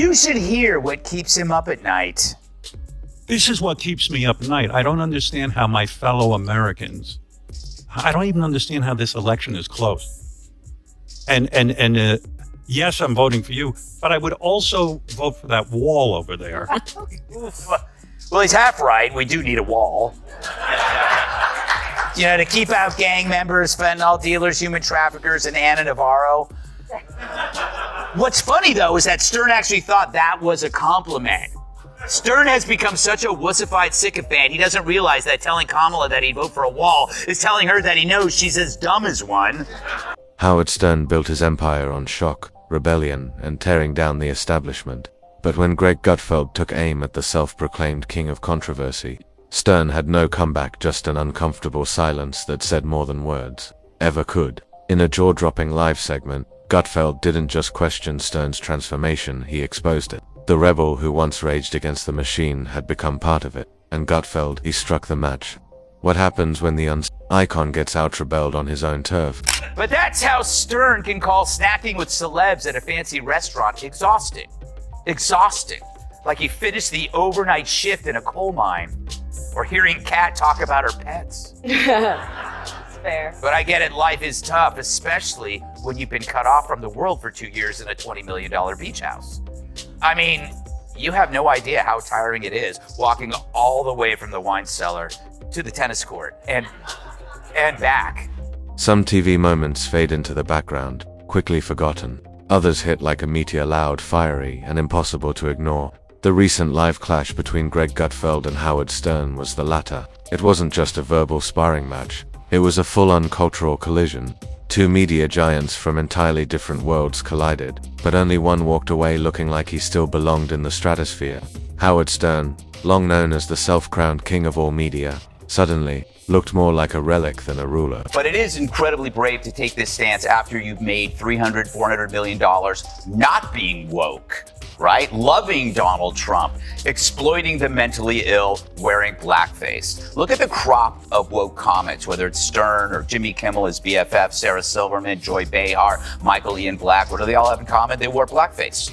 You should hear what keeps him up at night. This is what keeps me up at night. I don't understand how my fellow Americans, I don't even understand how this election is close. And yes, I'm voting for you, but I would also vote for that wall over there. Well, he's half right. We do need a wall. To keep out gang members, fentanyl dealers, human traffickers, and Anna Navarro. What's funny, though, is that Stern actually thought that was a compliment. Stern has become such a wussified sycophant, he doesn't realize that telling Kamala that he'd vote for a wall is telling her that he knows she's as dumb as one. Howard Stern built his empire on shock, rebellion, and tearing down the establishment. But when Greg Gutfeld took aim at the self-proclaimed king of controversy, Stern had no comeback, just an uncomfortable silence that said more than words ever could. In a jaw-dropping live segment, Gutfeld didn't just question Stern's transformation, he exposed it. The rebel who once raged against the machine had become part of it, and Gutfeld, he struck the match. What happens when the icon gets out-rebelled on his own turf? But that's how Stern can call snacking with celebs at a fancy restaurant exhausting. Exhausting. Like he finished the overnight shift in a coal mine. Or hearing Kat talk about her pets. Fair. But I get it, life is tough, especially when you've been cut off from the world for 2 years in a $20 million beach house. I mean, you have no idea how tiring it is walking all the way from the wine cellar to the tennis court and back. Some TV moments fade into the background, quickly forgotten. Others hit like a meteor, loud, fiery, and impossible to ignore. The recent live clash between Greg Gutfeld and Howard Stern was the latter. It wasn't just a verbal sparring match. It was a full-on cultural collision. Two media giants from entirely different worlds collided, but only one walked away looking like he still belonged in the stratosphere. Howard Stern, long known as the self-crowned king of all media, suddenly looked more like a relic than a ruler. But it is incredibly brave to take this stance after you've made $300, $400 million not being woke, right? Loving Donald Trump, exploiting the mentally ill, wearing blackface. Look at the crop of woke comics, whether it's Stern or Jimmy Kimmel, his BFF, Sarah Silverman, Joy Behar, Michael Ian Black. What do they all have in common? They wore blackface.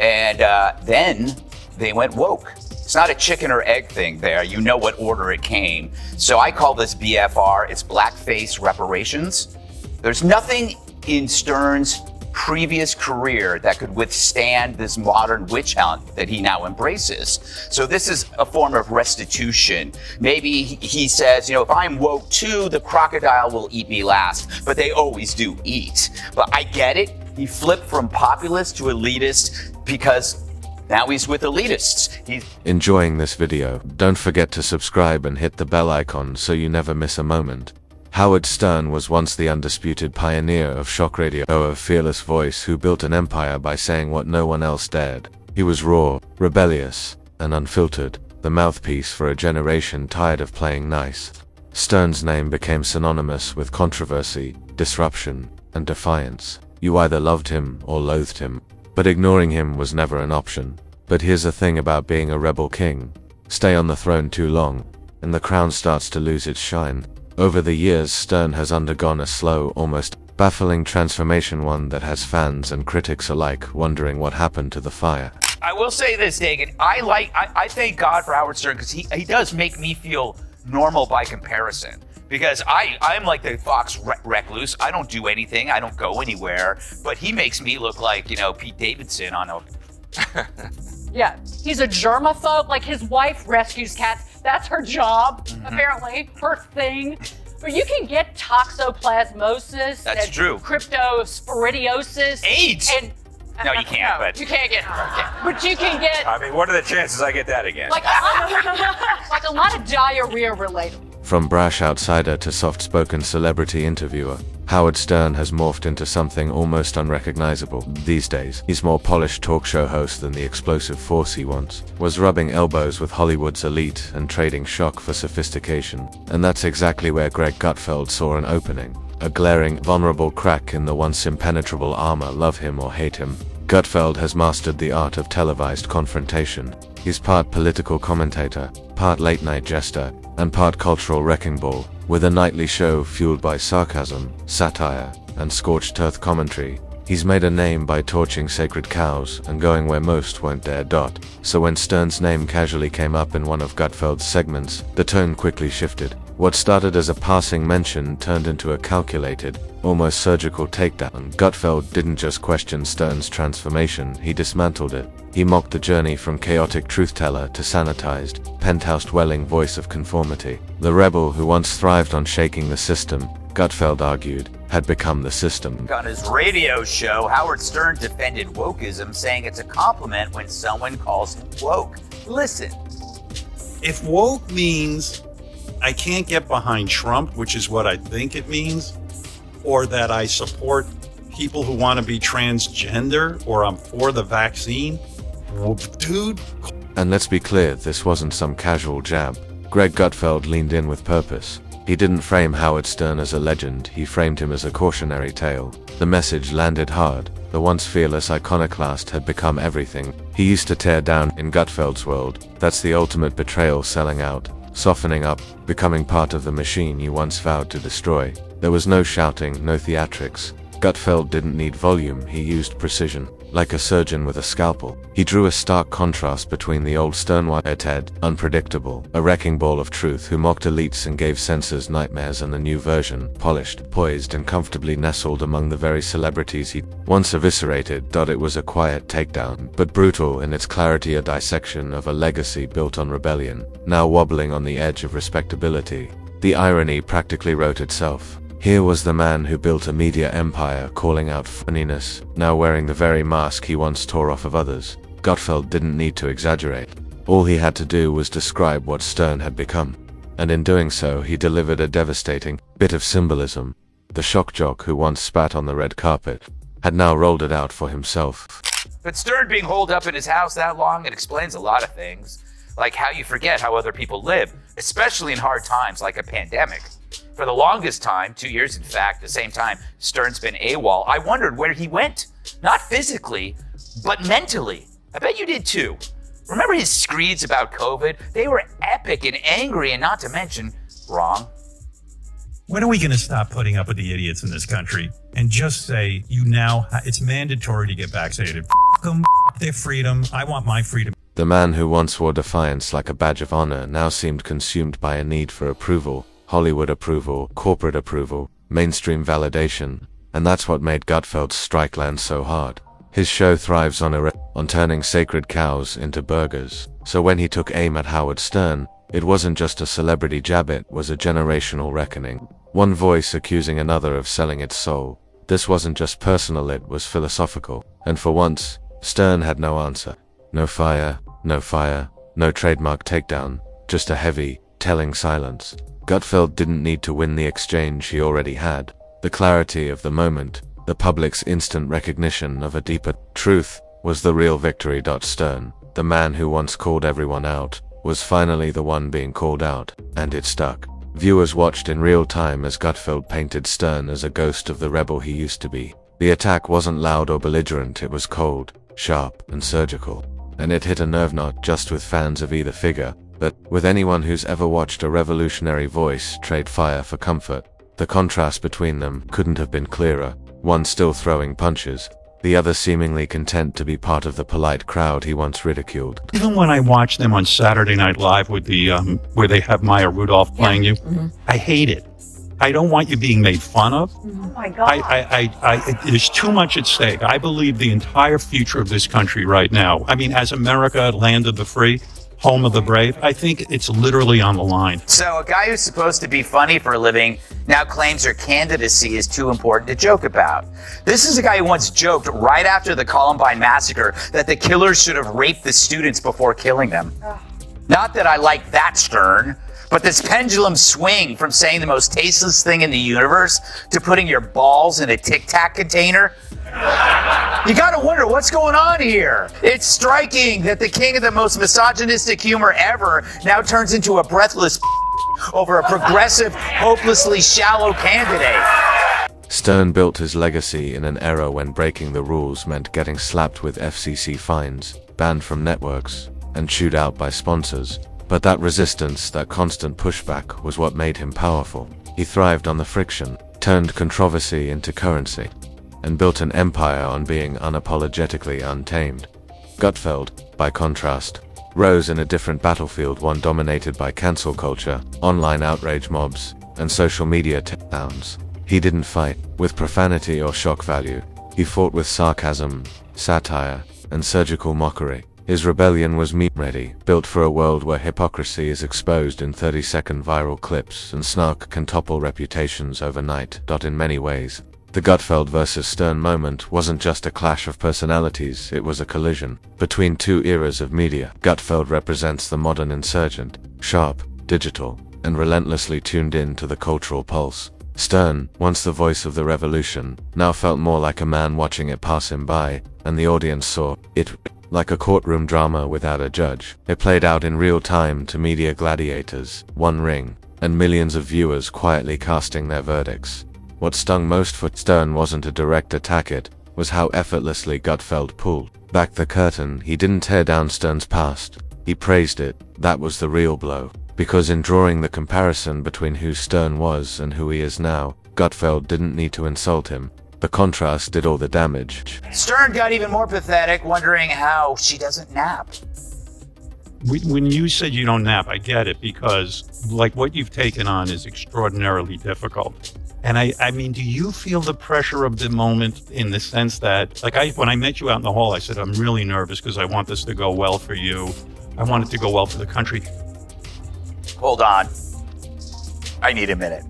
And then they went woke. It's not a chicken or egg thing there. You know what order it came. So I call this BFR. It's blackface reparations. There's nothing in Stern's previous career that could withstand this modern witch hunt that he now embraces. So this is a form of restitution. Maybe he says, if I'm woke too, the crocodile will eat me last. But they always do eat. But I get it. He flipped from populist to elitist because now he's with elitists. He's enjoying this video. Don't forget to subscribe and hit the bell icon so you never miss a moment. Howard Stern was once the undisputed pioneer of shock radio, a fearless voice who built an empire by saying what no one else dared. He was raw, rebellious, and unfiltered, the mouthpiece for a generation tired of playing nice. Stern's name became synonymous with controversy, disruption, and defiance. You either loved him or loathed him. But ignoring him was never an option. But here's the thing about being a rebel king. Stay on the throne too long, and the crown starts to lose its shine. Over the years, Stern has undergone a slow, almost baffling transformation, one that has fans and critics alike wondering what happened to the fire. I will say this, Dagan. I thank God for Howard Stern because he does make me feel normal by comparison. Because I'm like the fox recluse. I don't do anything. I don't go anywhere. But he makes me look like, Pete Davidson on a... Yeah, he's a germaphobe. Like, his wife rescues cats. That's her job, apparently, her thing. But you can get toxoplasmosis. That's true. Cryptosporidiosis. AIDS? And, no, you can't. No, but you can't get. But you can get. I mean, what are the chances I get that again? Like a lot of diarrhea related. From brash outsider to soft-spoken celebrity interviewer, Howard Stern has morphed into something almost unrecognizable. These days, he's more polished talk show host than the explosive force he once was, rubbing elbows with Hollywood's elite and trading shock for sophistication. And that's exactly where Greg Gutfeld saw an opening. A glaring, vulnerable crack in the once impenetrable armor. Love him or hate him, Gutfeld has mastered the art of televised confrontation. He's part political commentator, part late-night jester, and part cultural wrecking ball. With a nightly show fueled by sarcasm, satire, and scorched earth commentary, He's made a name by torching sacred cows and going where most won't dare. So when Stern's name casually came up in one of Gutfeld's segments, the tone quickly shifted. What started as a passing mention turned into a calculated, almost surgical takedown. Gutfeld didn't just question Stern's transformation, he dismantled it. He mocked the journey from chaotic truth-teller to sanitized, penthouse-dwelling voice of conformity. The rebel who once thrived on shaking the system, Gutfeld argued, had become the system. On his radio show, Howard Stern defended wokeism, saying it's a compliment when someone calls him woke. Listen. If woke means I can't get behind Trump, which is what I think it means, or that I support people who want to be transgender, or I'm for the vaccine, dude. And let's be clear, this wasn't some casual jab. Greg Gutfeld leaned in with purpose. He didn't frame Howard Stern as a legend, he framed him as a cautionary tale. The message landed hard. The once fearless iconoclast had become everything he used to tear down. In Gutfeld's world, that's the ultimate betrayal, selling out, softening up, becoming part of the machine you once vowed to destroy. There was no shouting, no theatrics. Gutfeld didn't need volume, he used precision. Like a surgeon with a scalpel, he drew a stark contrast between the old Sternwhite-head, unpredictable, a wrecking ball of truth who mocked elites and gave censors nightmares, and the new version, polished, poised, and comfortably nestled among the very celebrities he once eviscerated. It was a quiet takedown, but brutal in its clarity, a dissection of a legacy built on rebellion, now wobbling on the edge of respectability. The irony practically wrote itself. Here was the man who built a media empire calling out funniness, now wearing the very mask he once tore off of others. Gutfeld didn't need to exaggerate. All he had to do was describe what Stern had become. And in doing so, he delivered a devastating bit of symbolism. The shock jock who once spat on the red carpet had now rolled it out for himself. But Stern being holed up in his house that long, it explains a lot of things. Like how you forget how other people live, especially in hard times like a pandemic. For the longest time, 2 years in fact, the same time Stern's been AWOL, I wondered where he went. Not physically, but mentally. I bet you did too. Remember his screeds about COVID? They were epic and angry, and not to mention wrong. When are we going to stop putting up with the idiots in this country and just say, it's mandatory to get vaccinated? F them, f their freedom. I want my freedom. The man who once wore defiance like a badge of honor now seemed consumed by a need for approval. Hollywood approval, corporate approval, mainstream validation, and that's what made Gutfeld's strike land so hard. His show thrives on turning sacred cows into burgers. So when he took aim at Howard Stern, it wasn't just a celebrity jab, it was a generational reckoning. One voice accusing another of selling its soul. This wasn't just personal, it was philosophical. And for once, Stern had no answer. No fire, no trademark takedown, just a heavy, telling silence. Gutfeld didn't need to win the exchange, he already had. The clarity of the moment, the public's instant recognition of a deeper truth, was the real victory. Stern, the man who once called everyone out, was finally the one being called out, and it stuck. Viewers watched in real time as Gutfeld painted Stern as a ghost of the rebel he used to be. The attack wasn't loud or belligerent, it was cold, sharp, and surgical. And it hit a nerve not just with fans of either figure, but with anyone who's ever watched a revolutionary voice trade fire for comfort. The contrast between them couldn't have been clearer. One still throwing punches, the other seemingly content to be part of the polite crowd he once ridiculed. Even when I watch them on Saturday Night Live with the where they have Maya Rudolph playing you, I hate it. I don't want you being made fun of. Oh my God. There's too much at stake. I believe the entire future of this country right now, as America, land of the free, home of the brave, I think it's literally on the line. So a guy who's supposed to be funny for a living now claims her candidacy is too important to joke about. This is a guy who once joked right after the Columbine massacre that the killers should have raped the students before killing them. Not that I like that Stern, but this pendulum swing from saying the most tasteless thing in the universe to putting your balls in a Tic Tac container. You gotta wonder what's going on here. It's striking that the king of the most misogynistic humor ever now turns into a breathless over a progressive, hopelessly shallow candidate. Stern built his legacy in an era when breaking the rules meant getting slapped with FCC fines, banned from networks, and chewed out by sponsors. But that resistance, that constant pushback, was what made him powerful. He thrived on the friction, turned controversy into currency. and built an empire on being unapologetically untamed. Gutfeld, by contrast, rose in a different battlefield, one dominated by cancel culture, online outrage mobs, and social media takedowns. He didn't fight with profanity or shock value. He fought with sarcasm, satire, and surgical mockery. His rebellion was meme-ready, built for a world where hypocrisy is exposed in 30-second viral clips and snark can topple reputations overnight. In many ways, the Gutfeld versus Stern moment wasn't just a clash of personalities, it was a collision between two eras of media. Gutfeld represents the modern insurgent, sharp, digital, and relentlessly tuned in to the cultural pulse. Stern, once the voice of the revolution, now felt more like a man watching it pass him by, and the audience saw it like a courtroom drama without a judge. It played out in real time to media gladiators, one ring, and millions of viewers quietly casting their verdicts. What stung most for Stern wasn't a direct attack, it was how effortlessly Gutfeld pulled back the curtain. He didn't tear down Stern's past, he praised it. That was the real blow. Because in drawing the comparison between who Stern was and who he is now, Gutfeld didn't need to insult him. The contrast did all the damage. Stern got even more pathetic, wondering how she doesn't nap. When you said you don't nap, I get it, because like what you've taken on is extraordinarily difficult. And I mean, do you feel the pressure of the moment in the sense that, like when I met you out in the hall, I said, I'm really nervous because I want this to go well for you. I want it to go well for the country. Hold on. I need a minute.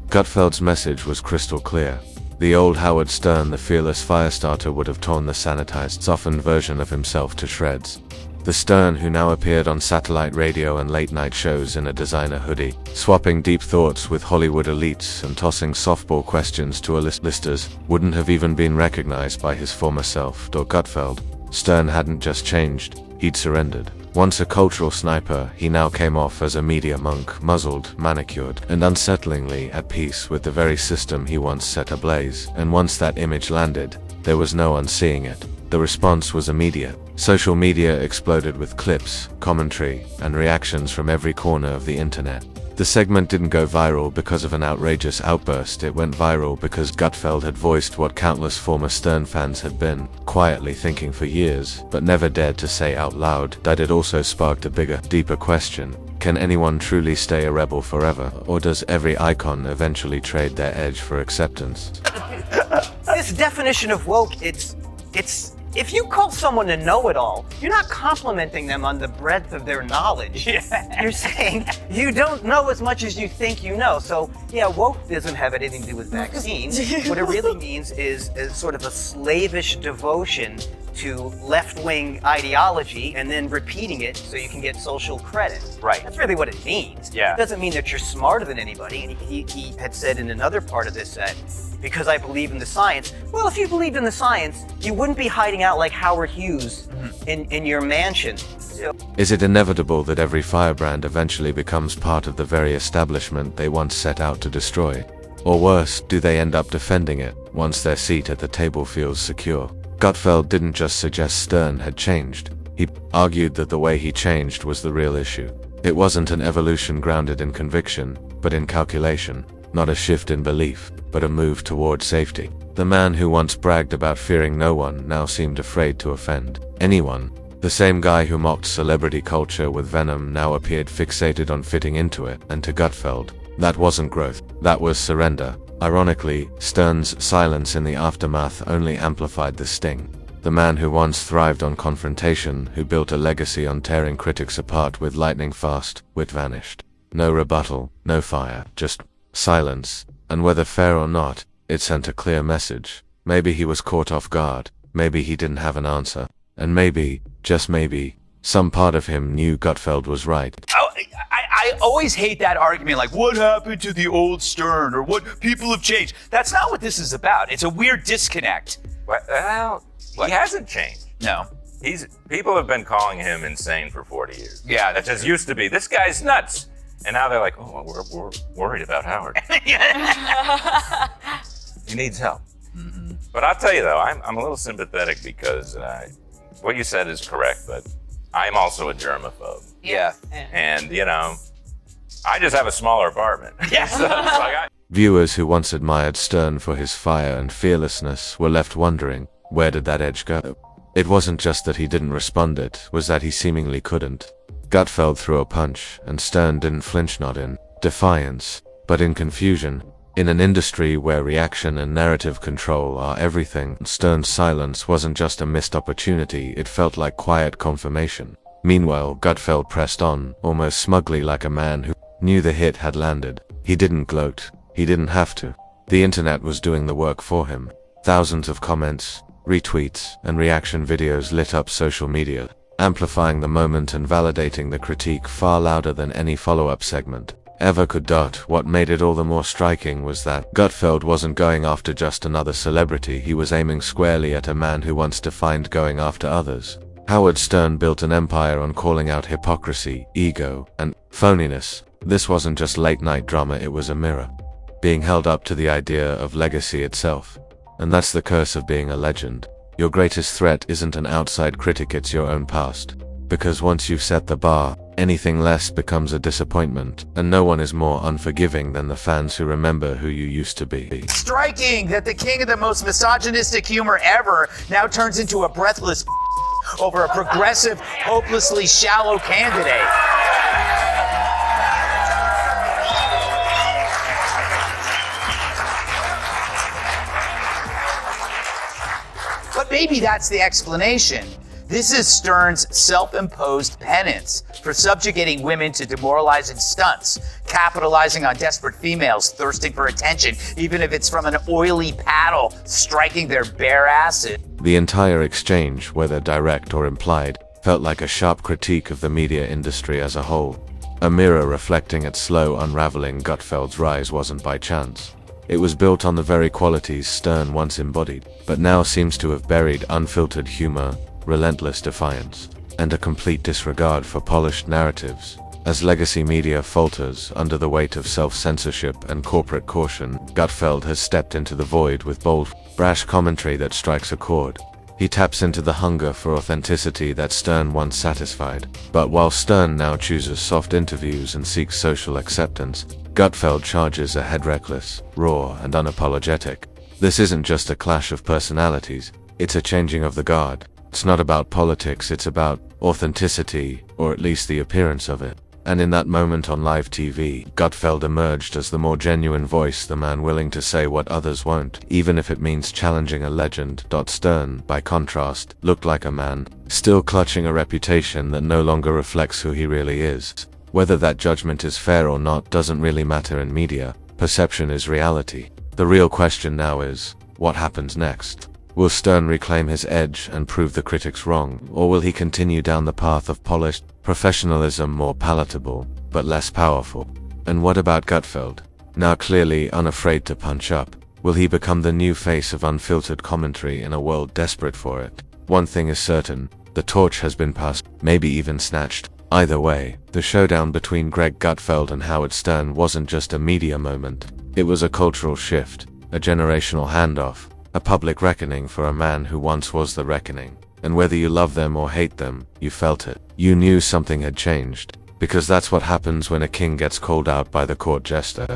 Gutfeld's message was crystal clear. The old Howard Stern, the fearless firestarter, would have torn the sanitized, softened version of himself to shreds. The Stern who now appeared on satellite radio and late-night shows in a designer hoodie, swapping deep thoughts with Hollywood elites and tossing softball questions to listers, wouldn't have even been recognized by his former self. Gutfeld, Stern hadn't just changed, he'd surrendered. Once a cultural sniper, he now came off as a media monk, muzzled, manicured, and unsettlingly at peace with the very system he once set ablaze. And once that image landed, there was no unseeing it. The response was immediate. Social media exploded with clips, commentary, and reactions from every corner of the internet. The segment didn't go viral because of an outrageous outburst, it went viral because Gutfeld had voiced what countless former Stern fans had been quietly thinking for years, but never dared to say out loud. That it also sparked a bigger, deeper question. Can anyone truly stay a rebel forever, or does every icon eventually trade their edge for acceptance? This definition of woke, it's if you call someone a know-it-all, you're not complimenting them on the breadth of their knowledge. Yeah. You're saying you don't know as much as you think you know. So yeah, woke doesn't have anything to do with vaccines. What it really means is sort of a slavish devotion to left-wing ideology and then repeating it so you can get social credit. Right. That's really what it means. Yeah. It doesn't mean that you're smarter than anybody. And he had said in another part of this that because I believe in the science. Well, if you believed in the science, you wouldn't be hiding out like Howard Hughes in your mansion. So, is it inevitable that every firebrand eventually becomes part of the very establishment they once set out to destroy? Or worse, do they end up defending it once their seat at the table feels secure? Gutfeld didn't just suggest Stern had changed. He argued that the way he changed was the real issue. It wasn't an evolution grounded in conviction, but in calculation. Not a shift in belief, but a move toward safety. The man who once bragged about fearing no one now seemed afraid to offend anyone. The same guy who mocked celebrity culture with venom now appeared fixated on fitting into it, and to Gutfeld, that wasn't growth, that was surrender. Ironically, Stern's silence in the aftermath only amplified the sting. The man who once thrived on confrontation, who built a legacy on tearing critics apart with lightning-fast wit, vanished. No rebuttal, no fire, just silence. And whether fair or not, it sent a clear message. Maybe he was caught off guard, maybe he didn't have an answer, and maybe, just maybe, some part of him knew Gutfeld was right. I always hate that argument, like, what happened to the old Stern, or what people have changed. That's not what this is about. It's a weird disconnect. Well, he hasn't changed. No. People have been calling him insane for 40 years. Yeah, that just used to be, this guy's nuts. And now they're like, oh, we're worried about Howard. He needs help. Mm-hmm. But I'll tell you though, I'm a little sympathetic because what you said is correct, but I'm also a germaphobe. Yeah. And, you know, I just have a smaller apartment. Yes. So it's like Viewers who once admired Stern for his fire and fearlessness were left wondering, where did that edge go? It wasn't just that he didn't respond, it was that he seemingly couldn't. Gutfeld threw a punch, and Stern didn't flinch, not in defiance, but in confusion. In an industry where reaction and narrative control are everything, Stern's silence wasn't just a missed opportunity, it felt like quiet confirmation. Meanwhile, Gutfeld pressed on, almost smugly, like a man who knew the hit had landed. He didn't gloat. He didn't have to. The internet was doing the work for him. Thousands of comments, retweets, and reaction videos lit up social media, amplifying the moment and validating the critique far louder than any follow-up segment ever could. What made it all the more striking was that Gutfeld wasn't going after just another celebrity, he was aiming squarely at a man who once defined going after others. Howard Stern built an empire on calling out hypocrisy, ego, and phoniness. This wasn't just late-night drama, it was a mirror, being held up to the idea of legacy itself. And that's the curse of being a legend. Your greatest threat isn't an outside critic, it's your own past. Because once you've set the bar, anything less becomes a disappointment, and no one is more unforgiving than the fans who remember who you used to be. Striking that the king of the most misogynistic humor ever now turns into a breathless over a progressive, hopelessly shallow candidate. But maybe that's the explanation. This is Stern's self-imposed penance for subjugating women to demoralizing stunts, capitalizing on desperate females thirsting for attention, even if it's from an oily paddle striking their bare asses. The entire exchange, whether direct or implied, felt like a sharp critique of the media industry as a whole. A mirror reflecting its slow unraveling. Gutfeld's rise wasn't by chance. It was built on the very qualities Stern once embodied, but now seems to have buried: unfiltered humor, relentless defiance, and a complete disregard for polished narratives. As legacy media falters under the weight of self-censorship and corporate caution, Gutfeld has stepped into the void with bold, brash commentary that strikes a chord. He taps into the hunger for authenticity that Stern once satisfied. But while Stern now chooses soft interviews and seeks social acceptance, Gutfeld charges ahead, reckless, raw, and unapologetic. This isn't just a clash of personalities, it's a changing of the guard. It's not about politics, it's about authenticity, or at least the appearance of it. And in that moment on live TV, Gutfeld emerged as the more genuine voice, the man willing to say what others won't, even if it means challenging a legend. Stern, by contrast, looked like a man, still clutching a reputation that no longer reflects who he really is. Whether that judgment is fair or not doesn't really matter in media. Perception is reality. The real question now is, what happens next? Will Stern reclaim his edge and prove the critics wrong, or will he continue down the path of polished professionalism, more palatable, but less powerful? And what about Gutfeld? Now clearly unafraid to punch up, will he become the new face of unfiltered commentary in a world desperate for it? One thing is certain, the torch has been passed, maybe even snatched. Either way, the showdown between Greg Gutfeld and Howard Stern wasn't just a media moment, it was a cultural shift, a generational handoff, a public reckoning for a man who once was the reckoning. And whether you love them or hate them, you felt it. You knew something had changed. Because that's what happens when a king gets called out by the court jester.